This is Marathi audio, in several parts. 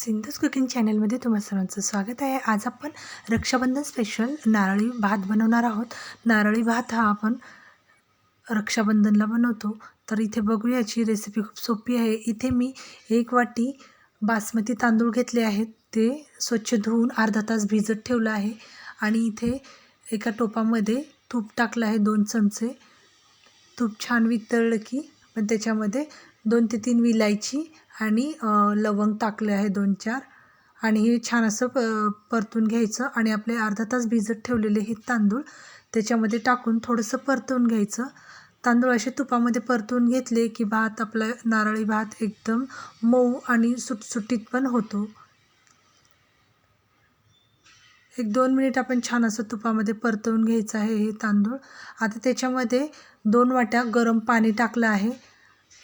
सिंधूज कुकिंग चॅनलमध्ये तुम्हा सर्वांचं स्वागत आहे। आज आपण रक्षाबंधन स्पेशल नारळी भात बनवणार आहोत। नारळी भात हा आपण रक्षाबंधनला बनवतो। तर इथे बघूया, याची रेसिपी खूप सोपी आहे। इथे मी 1 वाटी बासमती तांदूळ घेतले आहेत, ते स्वच्छ धुवून अर्धा तास भिजत ठेवलं आहे। आणि इथे एका टोपामध्ये तूप टाकलं आहे, 2 चमचे। तूप छान वितळलं की पण त्याच्यामध्ये 2 ते 3 विलायची आणि लवंग टाकले आहे 2-4 आणि हे छान असं परतून घ्यायचं। आणि आपले अर्धा तास भिजत ठेवलेले हे तांदूळ त्याच्यामध्ये टाकून थोडंसं परतून घ्यायचं। तांदूळ असे तुपामध्ये परतून घेतले की भात आपला नारळी भात एकदम मऊ आणि सुटसुटीत पण होतो। 1-2 मिनिट आपण छान असं तुपामध्ये परतवून घ्यायचं आहे हे तांदूळ। आता त्याच्यामध्ये 2 वाट्या गरम पाणी टाकलं आहे।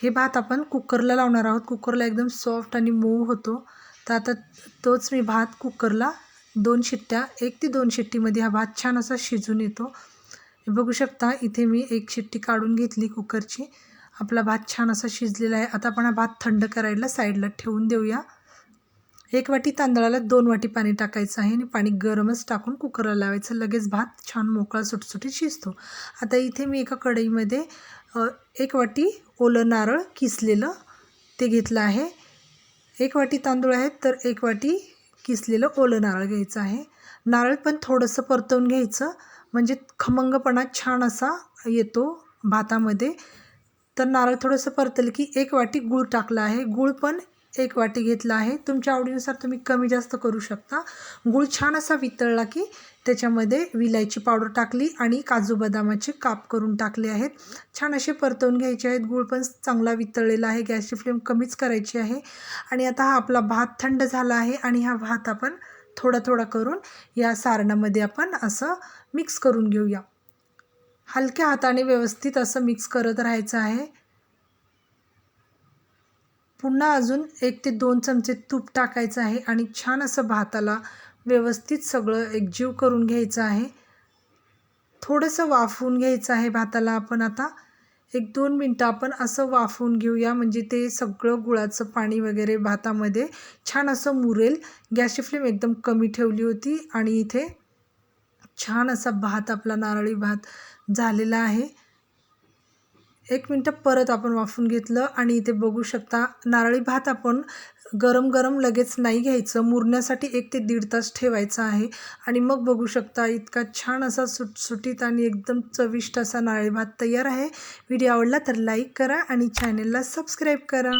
हे भात आपण कुकरला लावणार आहोत, कुकरला एकदम सॉफ्ट आणि मऊ होतो। तर आता तोच मी भात कुकरला 2 शिट्ट्या 1 ते 2 शिट्टीमध्ये हा भात छान असा शिजून येतो। हे बघू शकता, इथे मी 1 शिट्टी काढून घेतली कुकरची। आपला भात छान असा शिजलेला आहे। आता आपण हा भात थंड करायला साईडला ठेवून देऊया। 1 वाटी तांदळाला 2 वाटी पाणी टाकायचं आहे आणि पाणी गरमच टाकून कुकरला लावायचं। लगेच भात छान मोकळा सुटसुटीत शिजतो। आता इथे मी एका कढईमध्ये 1 वाटी ओलं नारळ किसलेलं ते घेतलं आहे। 1 वाटी तांदूळ आहेत तर 1 वाटी किसलेलं ओलं नारळ घ्यायचं आहे। नारळ पण थोडंसं परतवून घ्यायचं, म्हणजे खमंगपणा छान असा येतो भातामध्ये। तर नारळ थोडंसं परतलं की 1 वाटी गूळ टाकला आहे। गूळ पण 1 वाटी घेतला आहे। तुमच्या आवडीनुसार तुम्ही कमी जास्त करू शकता। गूळ छान असा वितळला की त्याच्यामध्ये विलायची पावडर टाकली आणि काजू बदामाचे काप करून टाकले आहेत। छान असे परतवून घ्यायचे आहेत। गूळ पण चांगला वितळलेला आहे। गॅसची फ्लेम कमीच करायची आहे। आणि आता हा आपला भात थंड झाला आहे आणि हा भात आपण थोडा थोडा करून या सारणामध्ये आपण असं मिक्स करून घेऊया। हलक्या हाताने व्यवस्थित असं मिक्स करत राहायचं आहे। पुन्हा अजून 1 ते 2 चमचे तूप टाकायचं आहे आणि छान असं भाताला व्यवस्थित सगळं एकजीव करून घ्यायचं आहे। थोडंसं वाफवून घ्यायचं आहे भाताला आपण। आता 1-2 मिनटं आपण असं वाफवून घेऊया, म्हणजे ते सगळं गुळाचं पाणी वगैरे भातामध्ये छान असं मुरेल। गॅसची फ्लेम एकदम कमी ठेवली होती आणि इथे छान असा भात आपला नारळी भात झालेला आहे। 1 मिनटं परत आपण वाफवून घेतलं आणि इथे बघू शकता, नारळी भात आपण गरम गरम लगेच नाही घ्यायचं, मुरण्यासाठी 1 ते 1.5 तास ठेवायचं आहे। आणि मग बघू शकता, इतका छान असा सुटसुटीत आणि एकदम चविष्ट असा नारळी भात तयार आहे। व्हिडिओ आवडला तर लाईक करा आणि चॅनलला सबस्क्राईब करा।